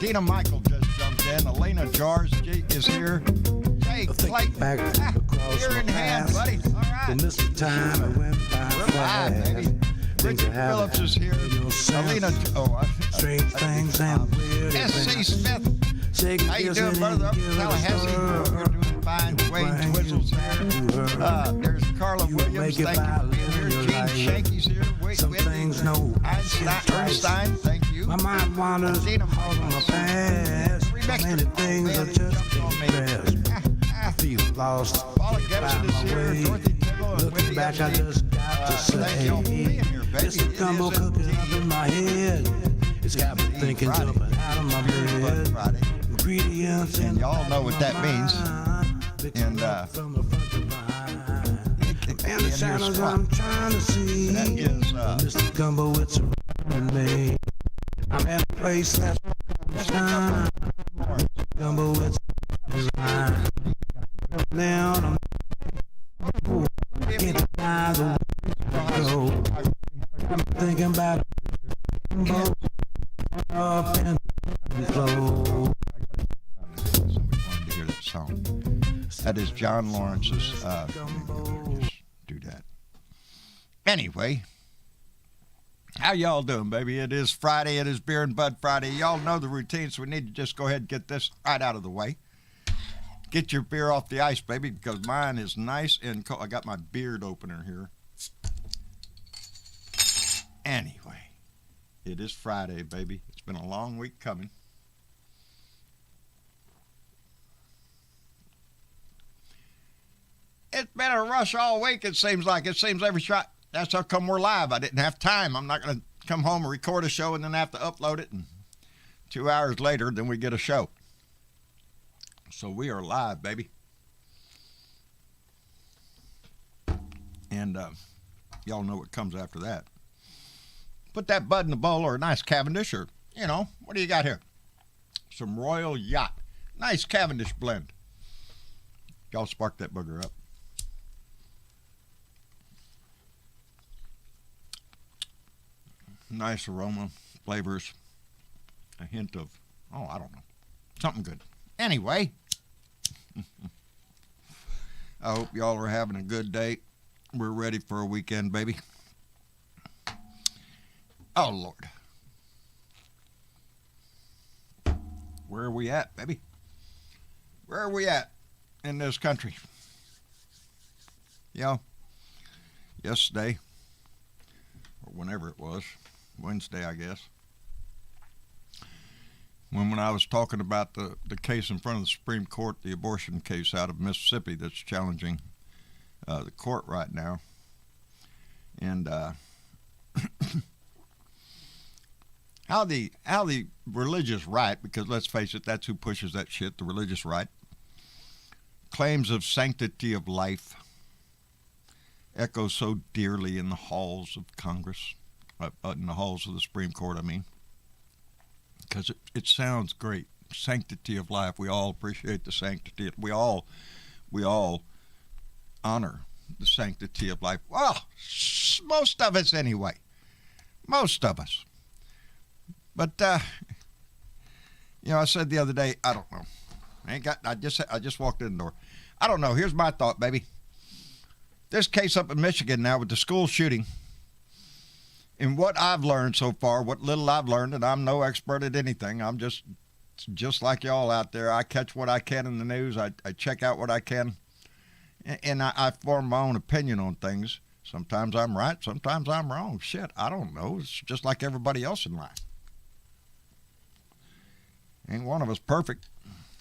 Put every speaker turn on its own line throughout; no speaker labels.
Tina Michael just jumped in. Elena Jars is here. Hey, Clay.
Back across
Here
my
in hand,
past.
buddy. All right.
The mist of time I went by
We're live,
fast.
baby.
Things
Richard
that haven't
Phillips is here.
made no sense.
Elena,
Strange things and weird
S.C.
events.
Smith.
Shaking,
How you doing,
kissing,
brother? Up in
and giving a
Tallahassee.
stir.
We're doing fine. Wayne Twizzle's here. There's Carla
You
Williams.
make it
Thank
by
you for being here.
living your
Gene
life.
Shanky's here. Wait,
Some things no
Einstein, thank you.
My mind wanders
Tina
all on my past. So
Remixed
many
it.
things
Oh,
are
man,
just
jumped on me.
expressed. I feel lost.
Paula Gibson
Find
is
my
here.
way.
Dorothy Tibble and
Looking
Wendy
back, I
Epstein.
just got to
Thank y'all for being here, baby.
this is gumbo
It is
cooking up
indeed
in my head. It's got me thinking,
Friday.
jumping out of my
Beer Bud
bed.
Friday.
Ingredients
And
in
y'all know what that means.
And from the front to behind. And the shadows I'm trying to see.
That is,
Mr. Gumbo, it's around me. I'm at a place that's shine. Gumbo, it's around. Down, can't deny the way. I'm thinking about Gumbo up and flow.
Somebody wanted to hear that song. That is John Lawrence's. Just do that. Anyway, how y'all doing, baby? It is Friday. It is Beer and Bud Friday. Y'all know the routine, so we need to just go ahead and get this right out of the way. Get your beer off the ice, baby, because mine is nice and cold. I got my beard opener here. Anyway, it is Friday, baby. It's been a long week coming. It's been a rush all week, it seems like. It seems every shot. That's how come we're live. I didn't have time. I'm not going to come home and record a show and then have to upload it. And 2 hours later, then we get a show. So we are live, baby. And y'all know what comes after that. Put that bud in the bowl or a nice Cavendish or, what do you got here? Some Royal Yacht. Nice Cavendish blend. Y'all spark that booger up. Nice aroma, flavors, a hint of, I don't know, something good. Anyway, I hope y'all are having a good day. We're ready for a weekend, baby. Oh, Lord. Where are we at, baby? Where are we at in this country? Yesterday, or whenever it was, Wednesday, I guess, when I was talking about the case in front of the Supreme Court, the abortion case out of Mississippi that's challenging the court right now, and how the religious right, because let's face it, that's who pushes that shit, the religious right, claims of sanctity of life echo so dearly in the halls of Congress, in the halls of the Supreme Court, I mean, because it sounds great. Sanctity of life. We all appreciate the sanctity. We all honor the sanctity of life. Well, most of us anyway. Most of us. But I said the other day, I don't know. I just walked in the door. I don't know. Here's my thought, baby. This case up in Michigan now with the school shooting, and what I've learned so far, what little I've learned, and I'm no expert at anything. I'm just like y'all out there. I catch what I can in the news. I check out what I can, and I form my own opinion on things. Sometimes I'm right. Sometimes I'm wrong. Shit, I don't know. It's just like everybody else in life. Ain't one of us perfect.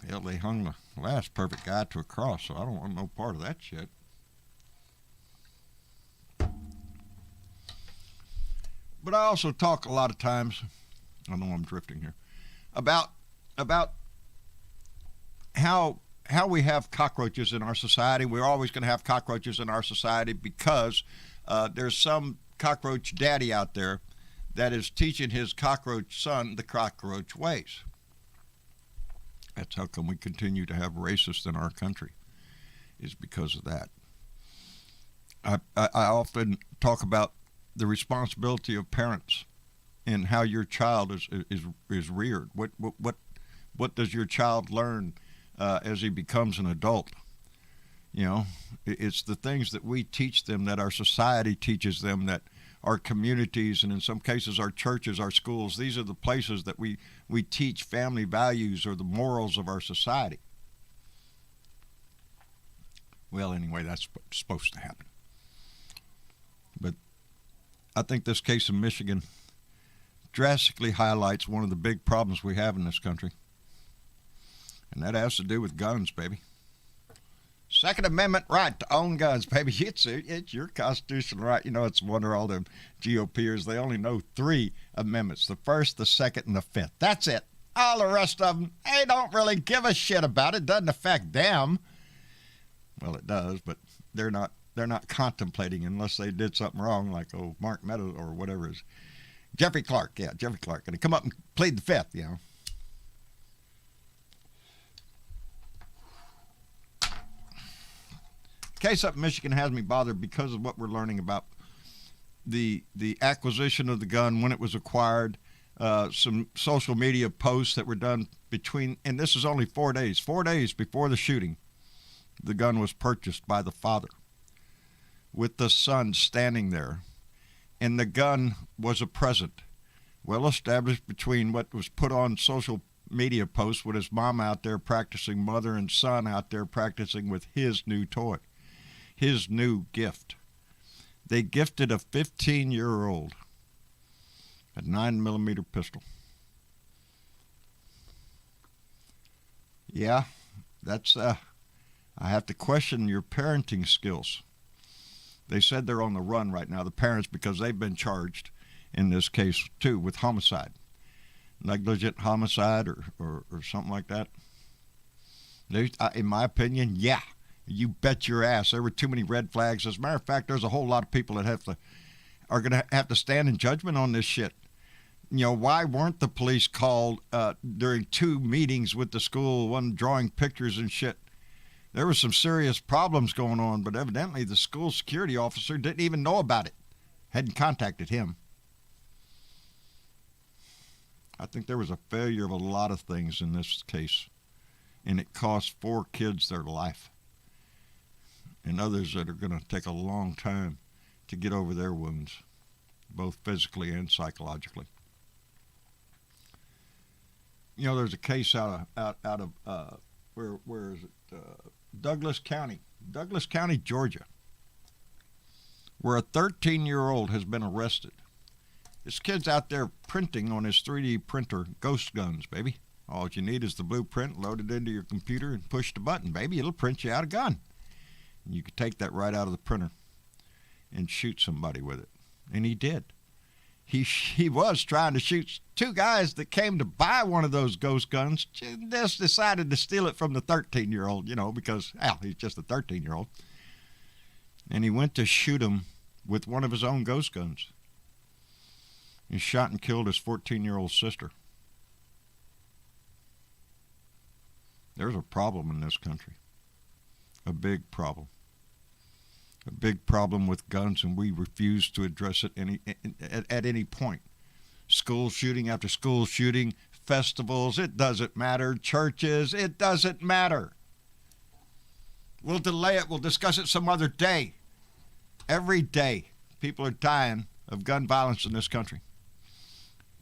Hell, they hung the last perfect guy to a cross, so I don't want no part of that shit. But I also talk a lot of times, I know I'm drifting here, about how we have cockroaches in our society. We're always going to have cockroaches in our society because there's some cockroach daddy out there that is teaching his cockroach son the cockroach ways. That's how come we continue to have racists in our country, is because of that. I often talk about the responsibility of parents and how your child is reared. What does your child learn as he becomes an adult? You know, it's the things that we teach them, that our society teaches them, that our communities, and in some cases our churches, our schools, these are the places that we teach family values or the morals of our society. Well, anyway, that's what's supposed to happen. But I think this case in Michigan drastically highlights one of the big problems we have in this country. And that has to do with guns, baby. Second Amendment right to own guns, baby. It's your constitutional right. You know, it's a wonder all them GOPers, they only know 3 amendments. The first, the second, and the fifth. That's it. All the rest of them, they don't really give a shit about it. Doesn't affect them. Well, it does, but they're not contemplating unless they did something wrong, like Mark Meadows or whatever it is. Jeffrey Clark. And he come up and plead the fifth, you know. Case up in Michigan has me bothered because of what we're learning about the acquisition of the gun, when it was acquired, some social media posts that were done between, and this is only 4 days before the shooting, the gun was purchased by the father with the son standing there, and the gun was a present well established between what was put on social media posts with his mom out there practicing, mother and son out there practicing with his new toy, his new gift. They gifted a 15-year-old a 9mm pistol. Yeah, that's, I have to question your parenting skills. They said they're on the run right now, the parents, because they've been charged in this case, too, with homicide. Negligent homicide or something like that. In my opinion, yeah. You bet your ass. There were too many red flags. As a matter of fact, there's a whole lot of people that are going to have to stand in judgment on this shit. You know, why weren't the police called during 2 meetings with the school, one drawing pictures and shit? There was some serious problems going on, but evidently the school security officer didn't even know about it. Hadn't contacted him. I think there was a failure of a lot of things in this case, and it cost 4 kids their life, and others that are going to take a long time to get over their wounds, both physically and psychologically. You know, there's a case out of where is it? Douglas County, Georgia, where a 13-year-old has been arrested. This kid's out there printing on his 3D printer ghost guns, baby. All you need is the blueprint, load it into your computer, and push the button, baby. It'll print you out a gun. And you could take that right out of the printer and shoot somebody with it. And he did. He was trying to shoot 2 guys that came to buy one of those ghost guns. Just decided to steal it from the 13-year-old, you know, because, he's just a 13-year-old. And he went to shoot him with one of his own ghost guns. He shot and killed his 14-year-old sister. There's a problem in this country. A big problem. A big problem with guns, and we refuse to address it at any point. School shooting after school shooting, festivals, it doesn't matter. Churches, it doesn't matter. We'll delay it. We'll discuss it some other day. Every day, people are dying of gun violence in this country.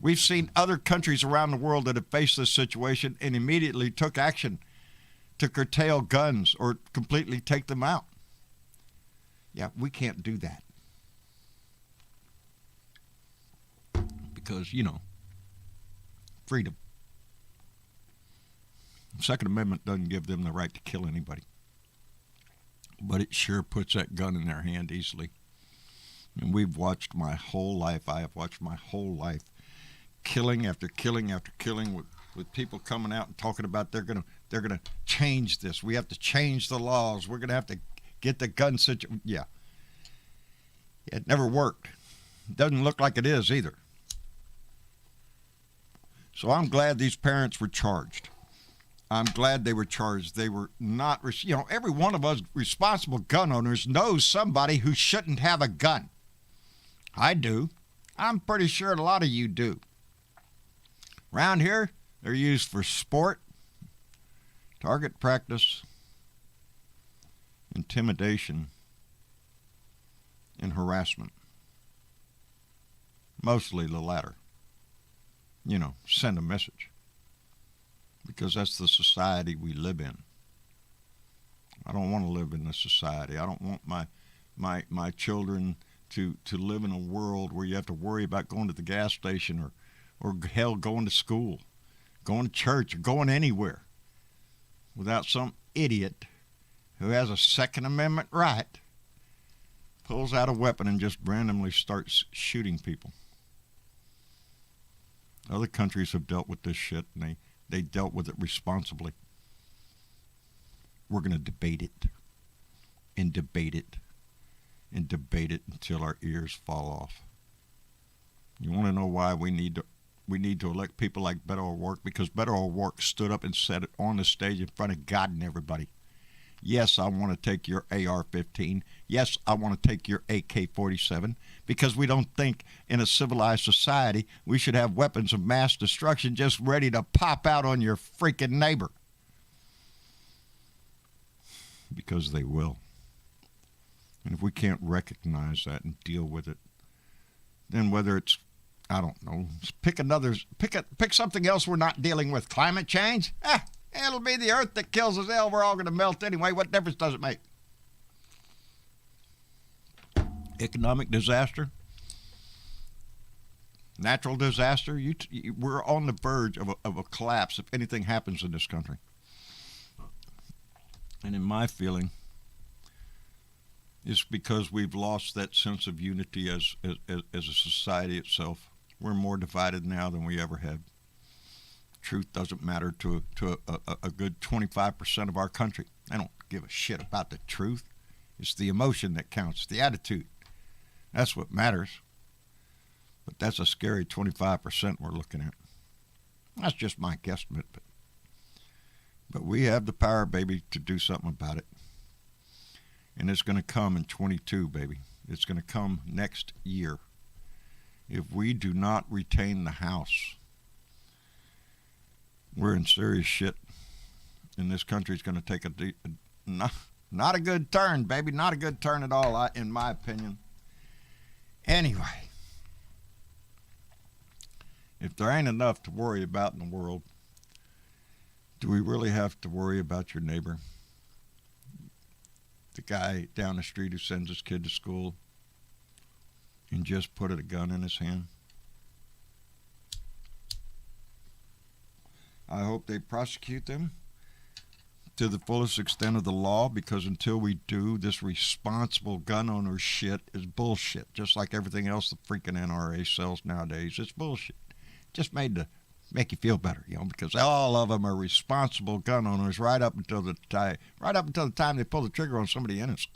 We've seen other countries around the world that have faced this situation and immediately took action to curtail guns or completely take them out. Yeah, we can't do that. Because, you know, freedom. The Second Amendment doesn't give them the right to kill anybody. But it sure puts that gun in their hand easily. And we've watched my whole life, I have watched my whole life, killing after killing after killing with people coming out and talking about they're gonna change this. We have to change the laws. We're gonna have to get the gun situation. Yeah. It never worked. It doesn't look like it is either. So I'm glad these parents were charged. I'm glad they were charged. They were not, you know, every one of us responsible gun owners knows somebody who shouldn't have a gun. I do. I'm pretty sure a lot of you do. Around here, they're used for sport, Target practice, intimidation, and harassment. Mostly the latter. You know, send a message. Because that's the society we live in. I don't want to live in this society. I don't want my children to live in a world where you have to worry about going to the gas station or hell, going to school, going to church, or going anywhere without some idiot who has a Second Amendment right pulls out a weapon and just randomly starts shooting people. Other countries have dealt with this shit, and they dealt with it responsibly. We're going to debate it and debate it and debate it until our ears fall off. You want to know why we need to elect people like Beto O'Rourke? Because Beto O'Rourke stood up and said it on the stage in front of God and everybody. Yes, I want to take your AR-15. Yes, I want to take your AK-47, because we don't think in a civilized society we should have weapons of mass destruction just ready to pop out on your freaking neighbor. Because they will. And if we can't recognize that and deal with it, then whether it's, I don't know, pick something else we're not dealing with. Climate change? It'll be the earth that kills us. Hell, we're all going to melt anyway. What difference does it make? Economic disaster? Natural disaster? We're on the verge of a collapse if anything happens in this country. And in my feeling, it's because we've lost that sense of unity as a society itself. We're more divided now than we ever have. Truth doesn't matter to a good 25% of our country. They don't give a shit about the truth. It's the emotion that counts, the attitude. That's what matters. But that's a scary 25% we're looking at. That's just my guesstimate. But we have the power, baby, to do something about it. And it's going to come in 22, baby. It's going to come next year. If we do not retain the House, we're in serious shit. And this country's going to take not a good turn, baby. Not a good turn at all, in my opinion. Anyway, if there ain't enough to worry about in the world, do we really have to worry about your neighbor? The guy down the street who sends his kid to school and just put a gun in his hand? I hope they prosecute them to the fullest extent of the law, because until we do, this responsible gun owner shit is bullshit. Just like everything else the freaking NRA sells nowadays, it's bullshit. Just made to make you feel better, because all of them are responsible gun owners right up until the time they pull the trigger on somebody innocent.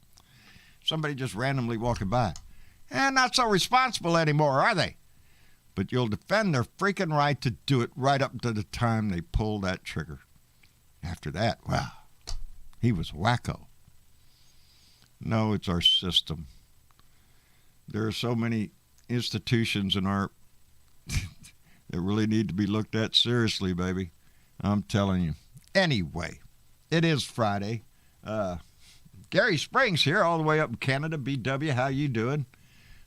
Somebody just randomly walking by. And not so responsible anymore, are they? But you'll defend their freaking right to do it right up to the time they pull that trigger. After that, wow, he was wacko. No, it's our system. There are so many institutions in our that really need to be looked at seriously, baby. I'm telling you. Anyway, it is Friday. Gary Springs here, all the way up in Canada. BW, how you doing?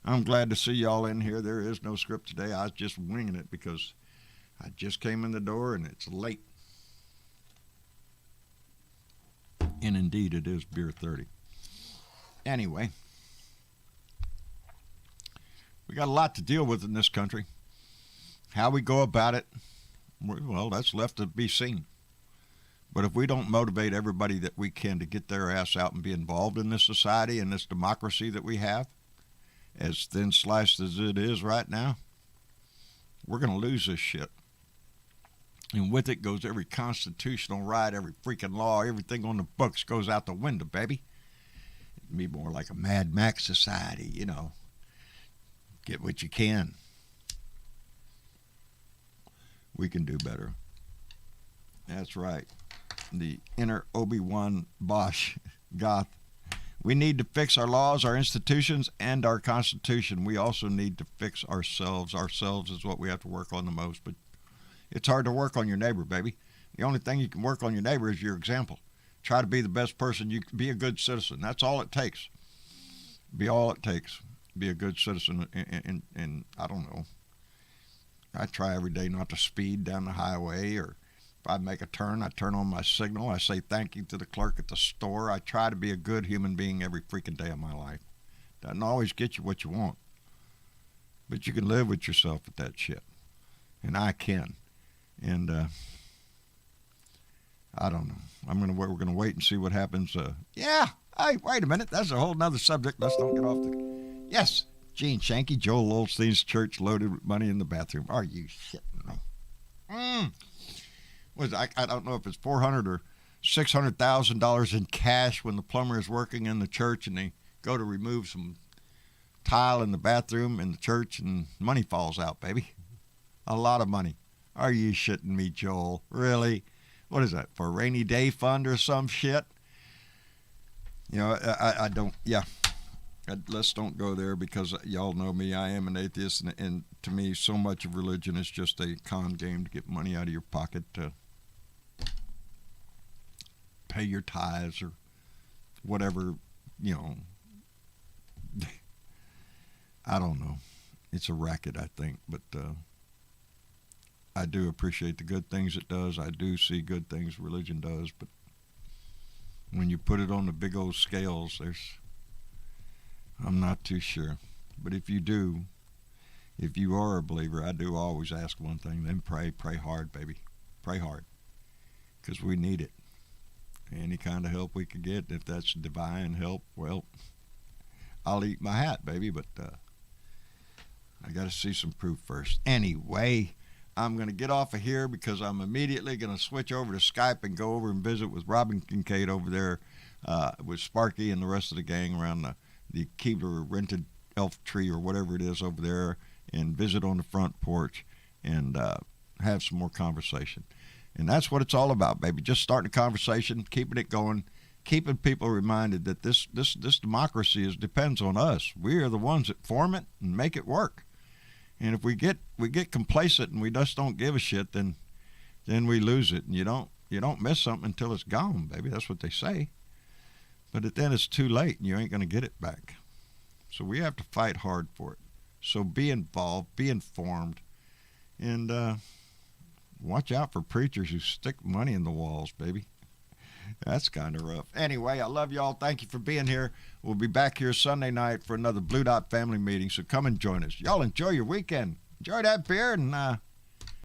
I'm glad to see y'all in here. There is no script today. I was just winging it because I just came in the door and it's late. And indeed, it is beer 30. Anyway, we got a lot to deal with in this country. How we go about it, well, that's left to be seen. But if we don't motivate everybody that we can to get their ass out and be involved in this society and this democracy that we have, as thin sliced as it is right now, we're going to lose this shit. And with it goes every constitutional right, every freaking law, everything on the books goes out the window, baby. It'd be more like a Mad Max society, Get what you can. We can do better. That's right. The inner Obi-Wan Bosch goth. We need to fix our laws, our institutions, and our Constitution. We also need to fix ourselves. Ourselves is what we have to work on the most. But it's hard to work on your neighbor, baby. The only thing you can work on your neighbor is your example. Try to be the best person. You be a good citizen. That's all it takes. Be all it takes. Be a good citizen. And I don't know. I try every day not to speed down the highway, or if I make a turn, I turn on my signal. I say thank you to the clerk at the store. I try to be a good human being every freaking day of my life. Doesn't always get you what you want, but you can live with yourself with that shit. And I can. And I don't know. We're gonna wait and see what happens. Yeah. Hey, wait a minute. That's a whole nother subject. Let's don't get off the. Yes, Gene Shanky, Joel Osteen's church loaded with money in the bathroom. Are you shitting me? I don't know if it's $400,000 or $600,000 in cash when the plumber is working in the church and they go to remove some tile in the bathroom in the church and money falls out, baby. A lot of money. Are you shitting me, Joel? Really? What is that, for a rainy day fund or some shit? You know, I don't, yeah. Let's don't go there, because y'all know me. I am an atheist, and to me, so much of religion is just a con game to get money out of your pocket to pay your tithes or whatever, you know. I don't know. It's a racket, I think, but I do appreciate the good things it does. I do see good things religion does, but when you put it on the big old scales, I'm not too sure. But if you are a believer, I do always ask one thing, then pray hard, baby. Pray hard, because we need it. Any kind of help we could get, if that's divine help, well, I'll eat my hat, baby, but I got to see some proof first. Anyway, I'm going to get off of here because I'm immediately going to switch over to Skype and go over and visit with Robin Kincaid over there with Sparky and the rest of the gang around the Keebler rented elf tree or whatever it is over there, and visit on the front porch and have some more conversation. And that's what it's all about, baby. Just starting a conversation, keeping it going, keeping people reminded that this democracy depends on us. We are the ones that form it and make it work. And if we get complacent and we just don't give a shit, then we lose it. And you don't miss something until it's gone, baby. That's what they say. But then it's too late, and you ain't going to get it back. So we have to fight hard for it. So be involved, be informed, and watch out for preachers who stick money in the walls, baby. That's kind of rough. Anyway, I love y'all. Thank you for being here. We'll be back here Sunday night for another Blue Dot family meeting, so come and join us. Y'all enjoy your weekend. Enjoy that beer, and